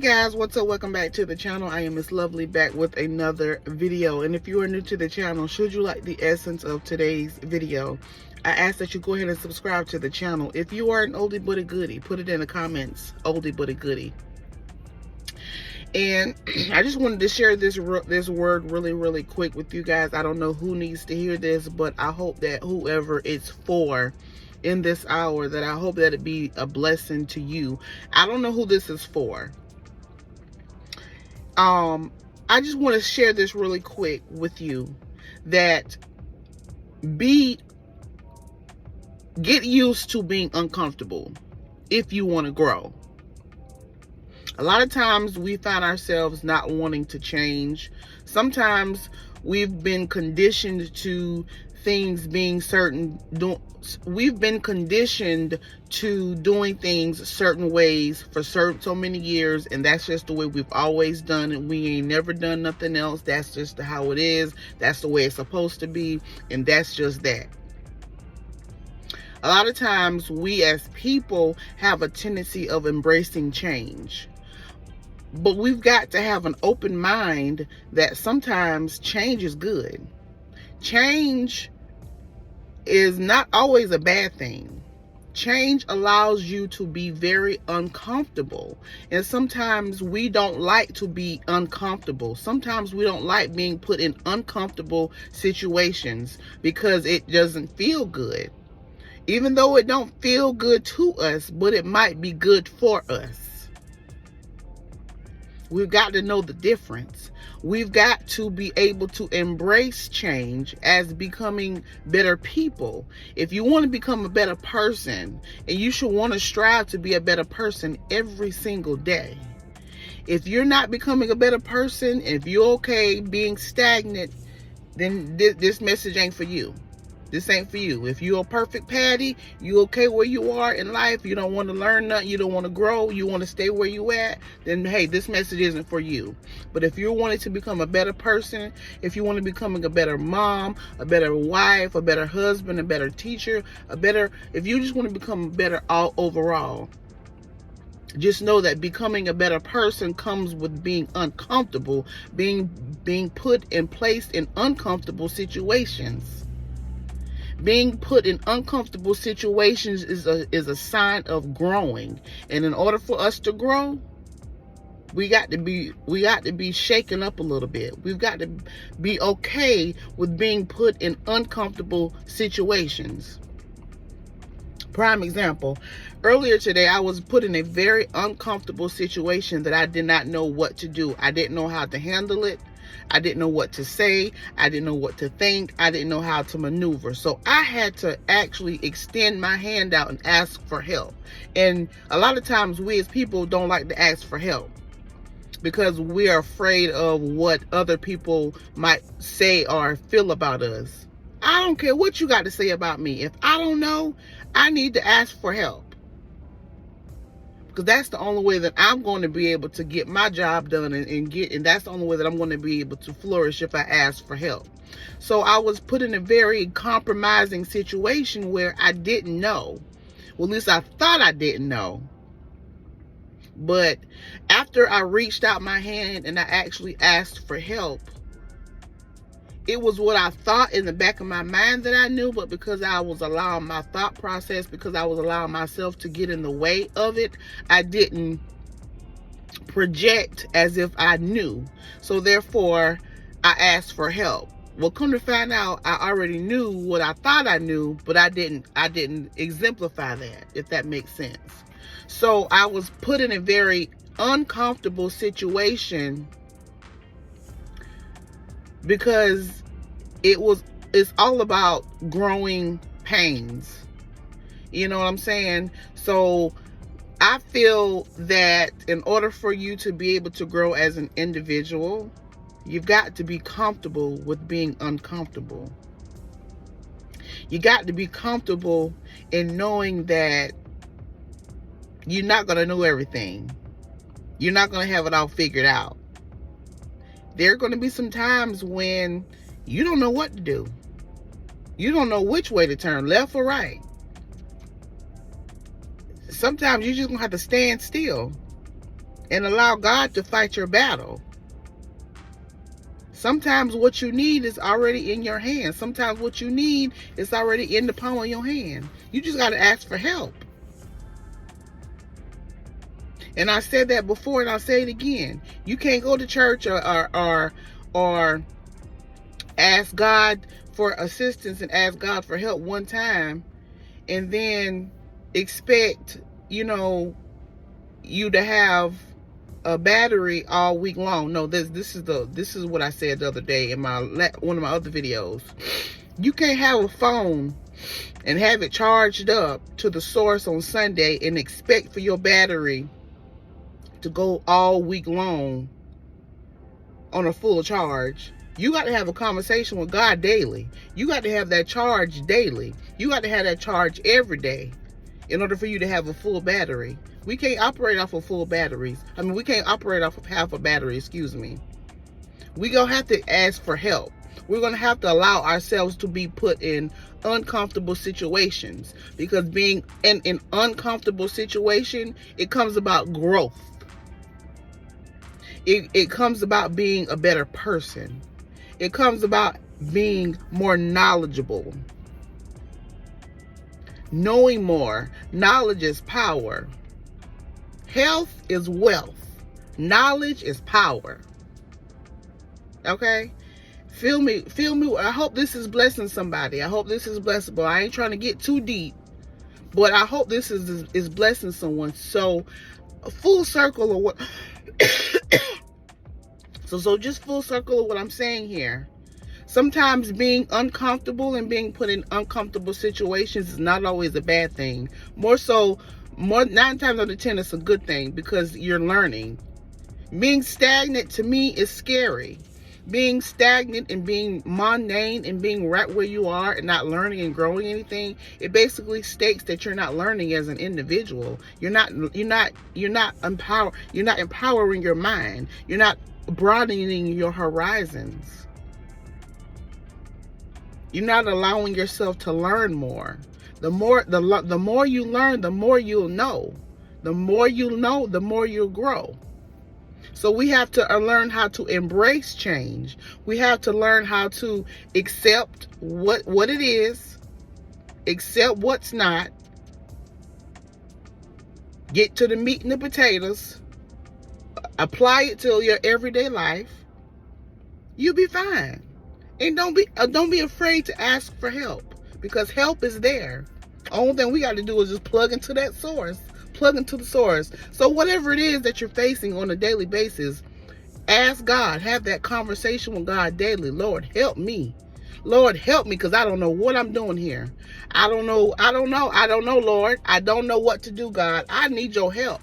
guys, what's up? Welcome back to the channel. I am Miss Lovely, back with another video. And if you are new to the channel, should you like the essence of today's video, I ask that you go ahead and subscribe to the channel. If you are an oldie but a goodie, put it in the comments, oldie but a goodie. And I just wanted to share this word really quick with you guys. I don't know who needs to hear this, but I hope that whoever it's for in this hour, that I hope that it be a blessing to you. I don't know who this is for. I just want to share this really quick with you, that get used to being uncomfortable if you want to grow. A lot of times we find ourselves not wanting to change. Sometimes we've been conditioned to things being certain. We've been conditioned to doing things certain ways for so many years, and that's just the way we've always done it. We ain't never done nothing else. That's just how it is. That's the way it's supposed to be, and that's just that. A lot of times we as people have a tendency of embracing change. But we've got to have an open mind that sometimes change is good. Change is not always a bad thing. Change allows you to be very uncomfortable. And sometimes we don't like to be uncomfortable. Sometimes we don't like being put in uncomfortable situations because it doesn't feel good. Even though it don't feel good to us, but it might be good for us. We've got to know the difference. We've got to be able to embrace change as becoming better people. If you want to become a better person, and you should want to strive to be a better person every single day. If you're not becoming a better person, if you're okay being stagnant, then this message ain't for you. This ain't for you. If you're a perfect Patty, you okay where you are in life, you don't want to learn nothing, you don't want to grow, you want to stay where you at, then hey, this message isn't for you. But if you're wanting to become a better person, if you want to becoming a better mom, a better wife, a better husband, a better teacher, if you just want to become better all overall, just know that becoming a better person comes with being uncomfortable, being put and placed in uncomfortable situations. Being put in uncomfortable situations is a sign of growing. And in order for us to grow, we got to be shaken up a little bit. We've got to be okay with being put in uncomfortable situations. Prime example, earlier today I was put in a very uncomfortable situation that I did not know what to do. I didn't know how to handle it. I didn't know what to say. I didn't know what to think. I didn't know how to maneuver. So I had to actually extend my hand out and ask for help. And a lot of times we as people don't like to ask for help because we are afraid of what other people might say or feel about us. I don't care what you got to say about me. If I don't know, I need to ask for help. Because that's the only way that I'm going to be able to get my job done and that's the only way that I'm going to be able to flourish if I ask for help. So I was put in a very compromising situation where I didn't know. Well, at least I thought I didn't know. But after I reached out my hand and I actually asked for help, it was what I thought in the back of my mind that I knew, but because I was allowing my thought process, because I was allowing myself to get in the way of it, I didn't project as if I knew. So therefore, I asked for help. Well, come to find out, I already knew what I thought I knew, but I didn't exemplify that, if that makes sense. So I was put in a very uncomfortable situation because it's all about growing pains. You know what I'm saying? So I feel that in order for you to be able to grow as an individual, you've got to be comfortable with being uncomfortable. You got to be comfortable in knowing that you're not going to know everything. You're not going to have it all figured out. There are going to be some times when you don't know what to do. You don't know which way to turn, left or right. Sometimes you're just going to have to stand still and allow God to fight your battle. Sometimes what you need is already in your hand. Sometimes what you need is already in the palm of your hand. You just got to ask for help. And I said that before, and I'll say it again. You can't go to church or ask God for assistance and ask God for help one time and then expect, you to have a battery all week long. No, this is what I said the other day in one of my other videos. You can't have a phone and have it charged up to the source on Sunday and expect for your battery to go all week long on a full charge. You got to have a conversation with God daily. You got to have that charge daily. You got to have that charge every day in order for you to have a full battery. We can't operate off of full batteries. We can't operate off of half a battery, excuse me. We're going to have to ask for help. We're going to have to allow ourselves to be put in uncomfortable situations, because being in an uncomfortable situation, it comes about growth. It comes about being a better person. It comes about being more knowledgeable. Knowing more. Knowledge is power. Health is wealth. Knowledge is power. Okay? Feel me. I hope this is blessing somebody. I hope this is blessable. I ain't trying to get too deep, but I hope this is blessing someone. So, a full circle of what so just full circle of what I'm saying here. Sometimes being uncomfortable and being put in uncomfortable situations is not always a bad thing. More 9 times out of 10, it's a good thing, because you're learning. Being stagnant, to me, is scary. Being stagnant and being mundane and being right where you are and not learning and growing anything, it basically states that you're not learning as an individual. You're not empowering your mind. You're not broadening your horizons. You're not allowing yourself to learn more. The more you learn, the more you'll know. The more you know, the more you'll grow. So we have to learn how to embrace change. We have to learn how to accept what it is, accept what's not, get to the meat and the potatoes, apply it to your everyday life. You'll be fine. And don't be afraid to ask for help, because help is there. Only thing we got to do is just plug into that source. Plug into the source. So whatever it is that you're facing on a daily basis, ask God. Have that conversation with God daily. Lord, help me. Lord, help me, because I don't know what I'm doing here. I don't know, Lord. I don't know what to do, God. I need your help.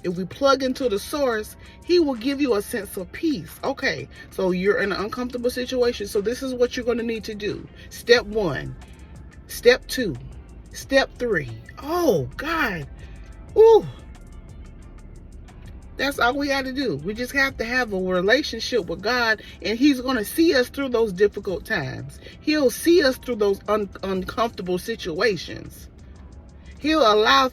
If we plug into the source, he will give you a sense of peace. Okay, so you're in an uncomfortable situation. So this is what you're going to need to do. Step 1. Step 2. Step 3. Oh, God. Ooh. That's all we got to do. We just have to have a relationship with God, and he's going to see us through those difficult times. He'll see us through those uncomfortable situations. He'll allow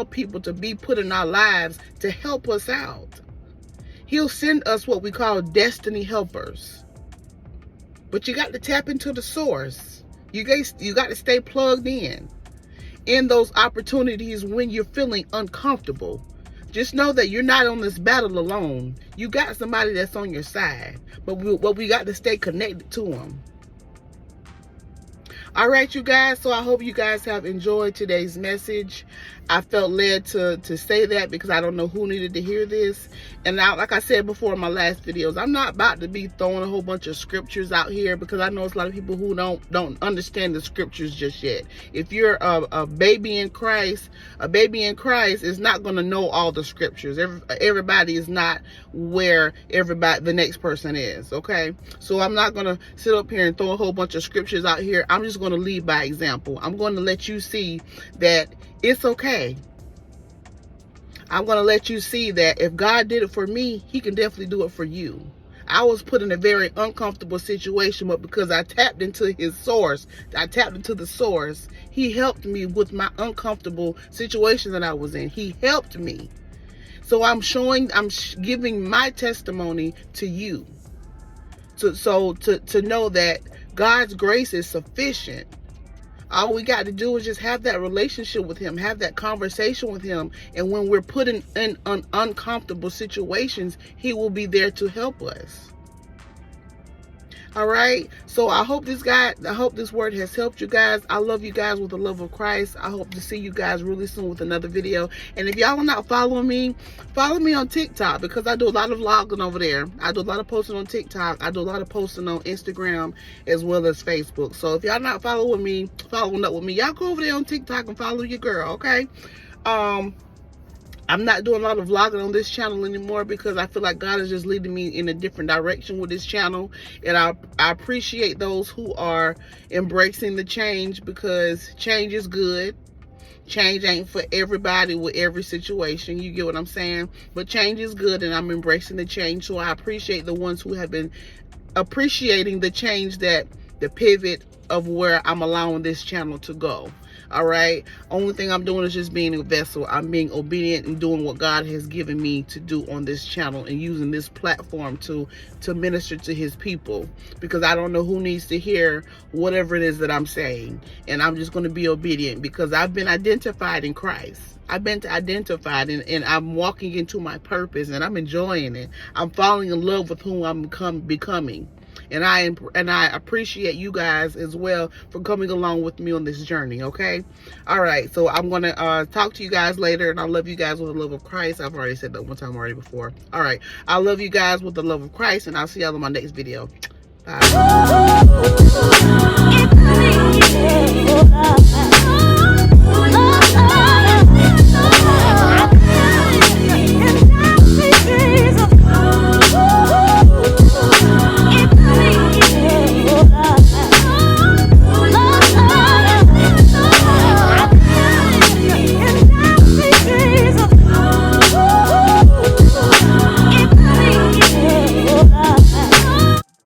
people to be put in our lives to help us out. He'll send us what we call destiny helpers. But you got to tap into the source. You got to stay plugged in those opportunities when you're feeling uncomfortable. Just know that you're not on this battle alone. You got somebody that's on your side. But we got to stay connected to them. All right, you guys. So I hope you guys have enjoyed today's message. I felt led to say that because I don't know who needed to hear this. And now, like I said before in my last videos, I'm not about to be throwing a whole bunch of scriptures out here, because I know it's a lot of people who don't understand the scriptures just yet. If you're a baby in Christ, is not going to know all the scriptures. Everybody is not where the next person is. Okay, so I'm not going to sit up here and throw a whole bunch of scriptures out here. I'm just going to lead by example. I'm going to let you see that it's okay. I'm going to let you see that if God did it for me, he can definitely do it for you. I was put in a very uncomfortable situation, but because I tapped into the source, he helped me with my uncomfortable situation that I was in. He helped me. So I'm giving my testimony to you. To know that God's grace is sufficient. All we got to do is just have that relationship with him, have that conversation with him. And when we're put in uncomfortable situations, he will be there to help us. All right. So I hope this word has helped you guys. I love you guys with the love of Christ. I hope to see you guys really soon with another video. And if y'all are not following me, follow me on TikTok, because I do a lot of vlogging over there. I do a lot of posting on TikTok. I do a lot of posting on Instagram as well as Facebook. So if y'all not following up with me, y'all go over there on TikTok and follow your girl, okay? I'm not doing a lot of vlogging on this channel anymore because I feel like God is just leading me in a different direction with this channel. And I appreciate those who are embracing the change, because change is good. Change ain't for everybody with every situation. You get what I'm saying? But change is good, and I'm embracing the change. So I appreciate the ones who have been appreciating the change, that the pivot of where I'm allowing this channel to go. All right. Only thing I'm doing is just being a vessel. I'm being obedient and doing what God has given me to do on this channel, and using this platform to minister to his people, because I don't know who needs to hear whatever it is that I'm saying. And I'm just going to be obedient, because I've been identified in Christ. I've been identified, and I'm walking into my purpose, and I'm enjoying it. I'm falling in love with who I'm becoming. And I appreciate you guys as well for coming along with me on this journey, okay? All right, so I'm going to talk to you guys later, and I love you guys with the love of Christ. I've already said that one time already before. All right, I love you guys with the love of Christ, and I'll see y'all in my next video. Bye.